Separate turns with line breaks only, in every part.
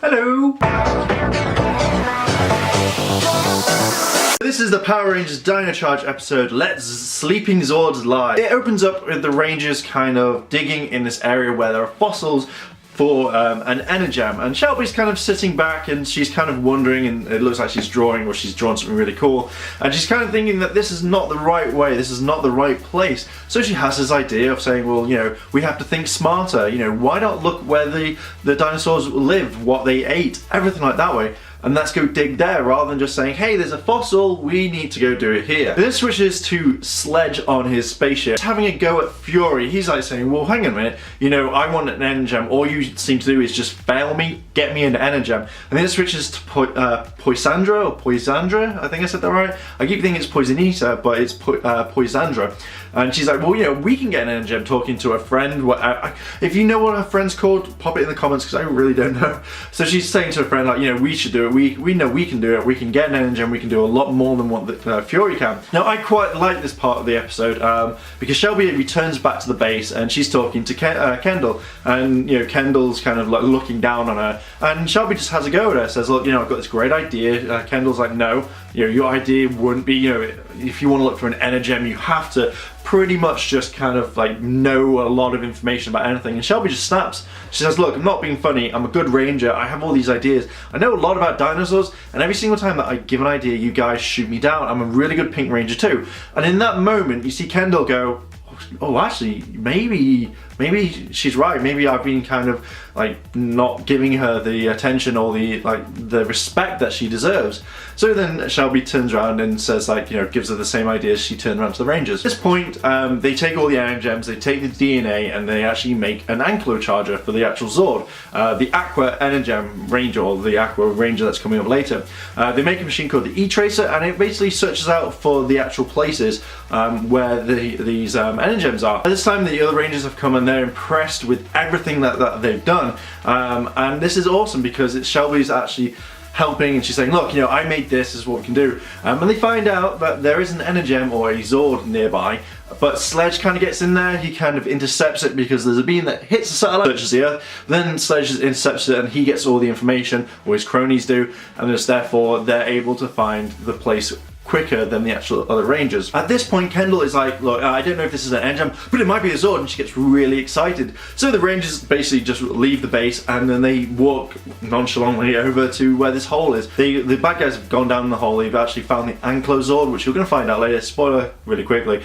Hello! This is the Power Rangers Dino Charge episode, Let Sleeping Zords Lie. It opens up with the Rangers kind of digging in this area where there are fossils for an energem, and Shelby's kind of sitting back and she's kind of wondering, and it looks like she's drawing, or she's drawn something really cool, and she's kind of thinking that this is not the right way, this is not the right place. So she has this idea of saying, well, you know, we have to think smarter, you know, why not look where the dinosaurs lived, what they ate, everything like that way, and let's go dig there, rather than just saying, hey, there's a fossil, we need to go do it here. Then it switches to Sledge on his spaceship, having a go at Fury. He's like saying, well, hang on a minute, you know, I want an energem, all you seem to do is just fail me, get me an energem. And then it switches to Poisandra, or Poisandra, I think I said that right. I keep thinking it's Poisonita, but it's Poisandra. And she's like, well, you know, we can get an energem talking to a friend. If you know what her friend's called, pop it in the comments, because I really don't know. So she's saying to her friend, like, you know, we should do it. We know we can do it. We can get an energem. We can do a lot more than what the Fury can. Now, I quite like this part of the episode because Shelby returns back to the base and she's talking to Kendal, and you know, Kendal's kind of like looking down on her, and Shelby just has a go at her. Says, look, you know, I've got this great idea. Kendal's like, no, you know, your idea wouldn't be, you know, if you want to look for an energem, you have to pretty much just kind of like know a lot of information about anything. And Shelby just snaps. She says, look, I'm not being funny, I'm a good ranger, I have all these ideas, I know a lot about dinosaurs, and every single time that I give an idea, you guys shoot me down. I'm a really good pink ranger too. And in that moment, you see Kendal go, oh, actually, maybe she's right. Maybe I've been kind of like not giving her the attention or the respect that she deserves. So then Shelby turns around and says, like, you know, gives her the same idea as she turned around to the Rangers. At this point, they take all the energems, they take the DNA, and they actually make an Anklo charger for the actual Zord. The Aqua Energem Ranger, or the Aqua Ranger that's coming up later. They make a machine called the E-Tracer, and it basically searches out for the actual places where these energems are. At this time, the other Rangers have come and they're impressed with everything that they've done, and this is awesome because it's Shelby's actually helping, and she's saying, look, you know, I made this is what we can do, and they find out that there is an energem or a Zord nearby, but Sledge kind of gets in there. He kind of intercepts it because there's a beam that hits the satellite, touches the Earth, then Sledge intercepts it and he gets all the information, or his cronies do, and just therefore they're able to find the place quicker than the actual other Rangers. At this point, Kendal is like, look, I don't know if this is an energem, but it might be a Zord, and she gets really excited. So the Rangers basically just leave the base and then they walk nonchalantly over to where this hole is. The bad guys have gone down the hole. They've actually found the Anklo Zord, which you're going to find out later, spoiler really quickly.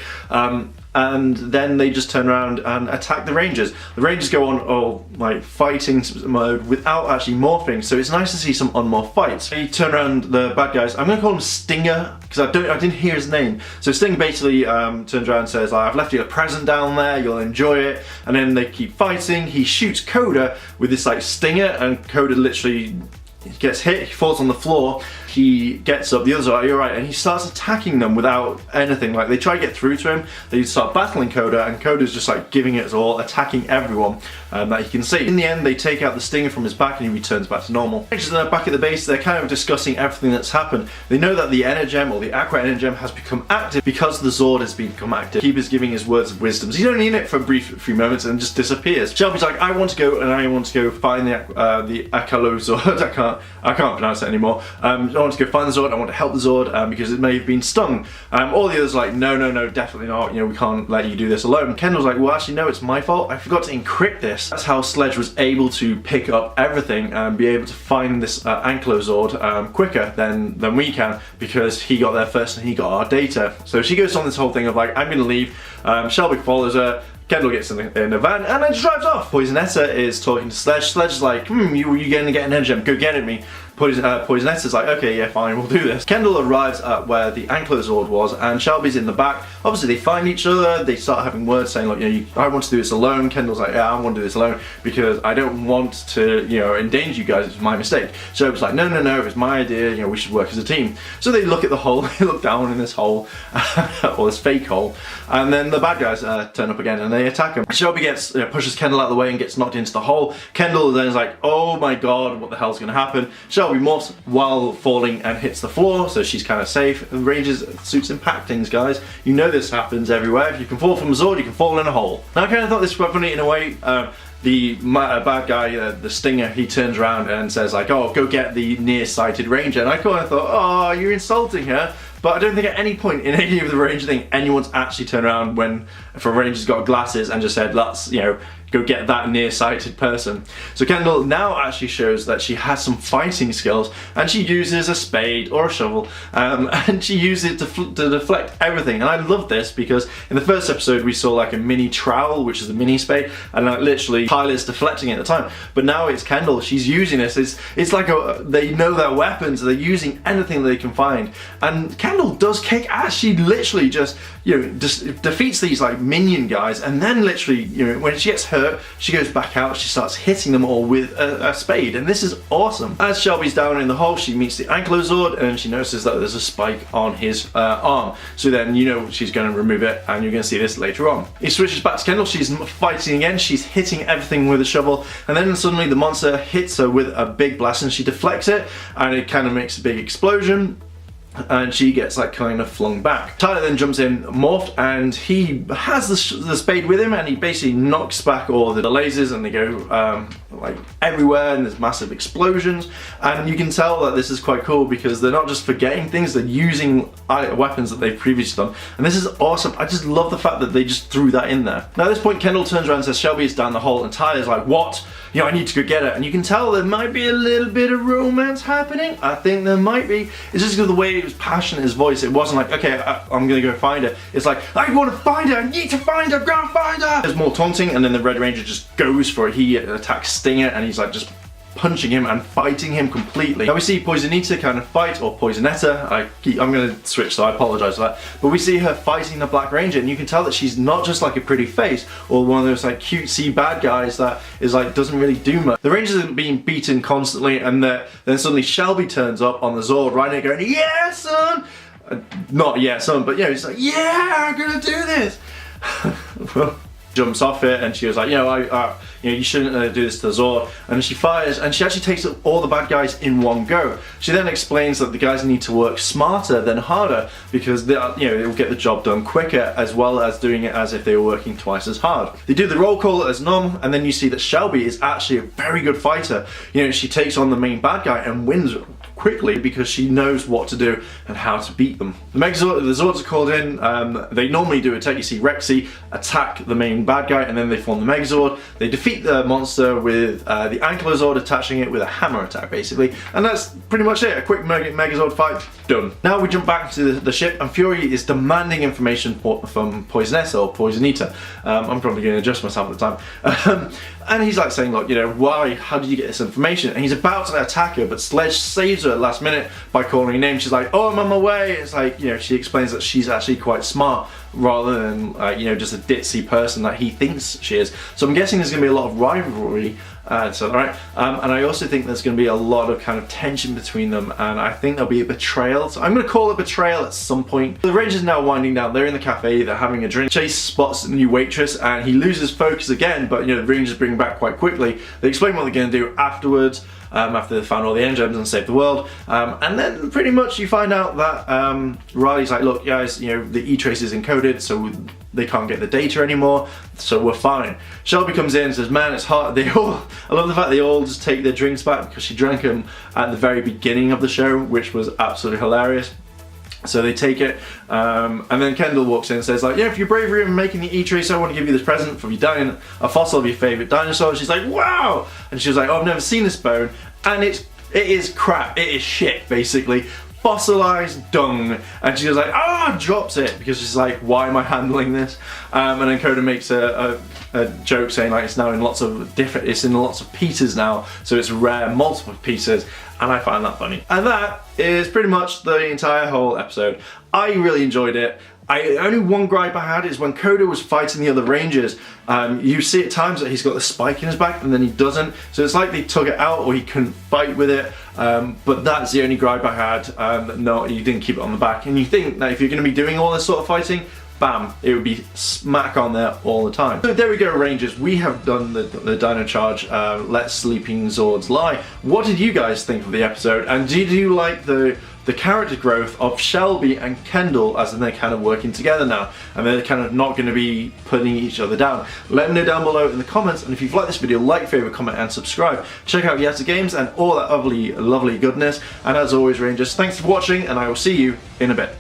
And then they just turn around and attack the Rangers. The Rangers go on all like fighting mode without actually morphing, so it's nice to see some unmorphed fights. They turn around the bad guys. I'm going to call him Stinger because I didn't hear his name. So Sting basically turns around and says, I've left you a present down there, you'll enjoy it. And then they keep fighting. He shoots Coda with this like stinger, and Coda literally gets hit, he falls on the floor, he gets up, the others are like, you're right, and he starts attacking them without anything. Like, they try to get through to him, they start battling Coda, and Coda's just like giving it his all, attacking everyone that he can see. In the end, they take out the stinger from his back and he returns back to normal. They're back at the base, they're kind of discussing everything that's happened. They know that the energem, or the Aqua Energem, has become active because the Zord has become active. Keeper's giving his words of wisdom. He's only in it for a brief few moments and just disappears. Shelby's like, I want to go find the Anklo Zord. I can't pronounce it anymore. I want to go find the Zord, I want to help the Zord because it may have been stung. All the others are like, no, definitely not, you know, we can't let you do this alone. Kendall's like, well, actually no, it's my fault, I forgot to encrypt this. That's how Sledge was able to pick up everything and be able to find this Anklo Zord quicker than we can, because he got there first and he got our data. So she goes on this whole thing of like, I'm gonna leave. Shelby follows her. Kendal gets in the van and then just drives off. Poisonetta is talking to Sledge. Sledge is like, you're going to get an energem, go get it me. Poisonetta's like, okay, yeah, fine, we'll do this. Kendal arrives at where the Anklo Zord was, and Shelby's in the back. Obviously, they find each other, they start having words saying, like, you know, I want to do this alone. Kendal's like, yeah, I want to do this alone because I don't want to, you know, endanger you guys, it's my mistake. Shelby's like, no, it's my idea, you know, we should work as a team. So they look at the hole, they look down in this hole, or this fake hole, and then the bad guys turn up again and they attack him. Shelby pushes Kendal out of the way and gets knocked into the hole. Kendal then is like, oh my god, what the hell's going to happen? Shelby morphs while falling and hits the floor, so she's kind of safe. The Rangers suits impact things, guys. You know this happens everywhere. If you can fall from a Zord, you can fall in a hole. Now I kind of thought this was quite funny in a way. the bad guy, the Stinger, he turns around and says like, oh, go get the nearsighted ranger. And I kind of thought, oh, you're insulting her. But I don't think at any point in any of the ranger thing anyone's actually turned around if a ranger's got glasses and just said, let's, you know, go get that nearsighted person. So Kendal now actually shows that she has some fighting skills, and she uses a spade or a shovel, and she uses it to deflect everything. And I love this because in the first episode we saw like a mini trowel, which is a mini spade, and like literally pilots deflecting it at the time. But now it's Kendal, she's using this. It's like they know their weapons, they're using anything they can find. And Kendal does kick ass. She literally just, you know, just defeats these like minion guys, and then literally, you know, when she gets hurt, she goes back out, she starts hitting them all with a spade, and this is awesome. As Shelby's down in the hole, she meets the Ankylozord, and she notices that there's a spike on his arm. So then, you know, she's going to remove it, and you're going to see this later on. He switches back to Kendal, she's fighting again, she's hitting everything with a shovel, and then suddenly the monster hits her with a big blast, and she deflects it, and it kind of makes a big explosion. And she gets like kind of flung back. Tyler then jumps in, morphed, and he has the spade with him, and he basically knocks back all the lasers, and they go like everywhere, and there's massive explosions. And you can tell that this is quite cool because they're not just forgetting things, they're using weapons that they've previously done. And this is awesome. I just love the fact that they just threw that in there. Now at this point, Kendal turns around and says Shelby is down the hole, and Tyler's like, what? You know, I need to go get her. And you can tell there might be a little bit of romance happening. I think there might be. It's just because of the way it was passionate, his voice. It wasn't like, okay, I'm gonna go find her. It's like, I want to find her, I need to find her, go find her. There's more taunting, and then the Red Ranger just goes for it. He attacks Stinger, and he's like just punching him and fighting him completely. Now we see Poisonita kind of fight, or Poisonetta, I'm going to switch, so I apologise for that, but we see her fighting the Black Ranger, and you can tell that she's not just like a pretty face or one of those like cutesy bad guys that is like doesn't really do much. The Rangers are being beaten constantly, and then suddenly Shelby turns up on the Zord riding it going, yeah son! Not yeah son, but yeah, he's like, yeah, I'm gonna do this! Well, jumps off it, and she was like, you know, you shouldn't do this to Zord. And she fires, and she actually takes all the bad guys in one go. She then explains that the guys need to work smarter than harder because they, you know, they'll get the job done quicker, as well as doing it as if they were working twice as hard. They do the roll call as normal, and then you see that Shelby is actually a very good fighter. You know, she takes on the main bad guy and wins quickly because she knows what to do and how to beat them. The Zords are called in. They normally do attack. You see Rexy attack the main bad guy, and then they form the Megazord. They defeat the monster with the Ankylozord attaching it with a hammer attack, basically. And that's pretty much it. A quick Megazord fight, done. Now we jump back to the ship, and Fury is demanding information from Poisonetta or Poisonita. I'm probably going to adjust myself at the time. And he's like saying, look, you know, why, how did you get this information? And he's about to attack her, but Sledge saves her at the last minute by calling her name. She's like, oh, I'm on my way. It's like, you know, she explains that she's actually quite smart rather than, you know, just a ditzy person that he thinks she is. So I'm guessing there's going to be a lot of rivalry. And I also think there's going to be a lot of kind of tension between them, and I think there'll be a betrayal. So I'm going to call it betrayal at some point. The Rangers now winding down. They're in the cafe. They're having a drink. Chase spots a new waitress, and he loses focus again. But you know, the Rangers bring him back quite quickly. They explain what they're going to do afterwards. After they've found all the engems and saved the world, and then pretty much you find out that Riley's like, look guys, you know, the E-trace is encoded, so they can't get the data anymore, so we're fine. Shelby comes in and says, man, it's hard. I love the fact they all just take their drinks back because she drank them at the very beginning of the show, which was absolutely hilarious. So they take it, and then Kendal walks in and says like, yeah, for your bravery in making the E-trace, I want to give you this present for you dying a fossil of your favourite dinosaur. She's like, wow! And she was like, oh, I've never seen this bone, and it is crap, it is shit, basically. Fossilized dung. And she was like, ah, drops it, because she's like, why am I handling this? And then Coda makes a joke saying like it's now in lots of it's in lots of pieces now, so it's rare, multiple pieces, and I find that funny. And that is pretty much the entire whole episode. I really enjoyed it. Only one gripe I had is when Coda was fighting the other Rangers, you see at times that he's got the spike in his back and then he doesn't, so it's like they took it out or he couldn't fight with it, but that's the only gripe I had. No, you didn't keep it on the back, and you think that if you're going to be doing all this sort of fighting, bam, it would be smack on there all the time. So there we go, Rangers, we have done the Dino Charge, Let Sleeping Zords Lie. What did you guys think of the episode, and did you like the the character growth of Shelby and Kendal as they're kind of working together now, and they're kind of not going to be putting each other down. Let me know down below in the comments, and if you've liked this video, like, favorite, comment and subscribe. Check out Yetta Games and all that lovely goodness, and as always Rangers, thanks for watching and I will see you in a bit.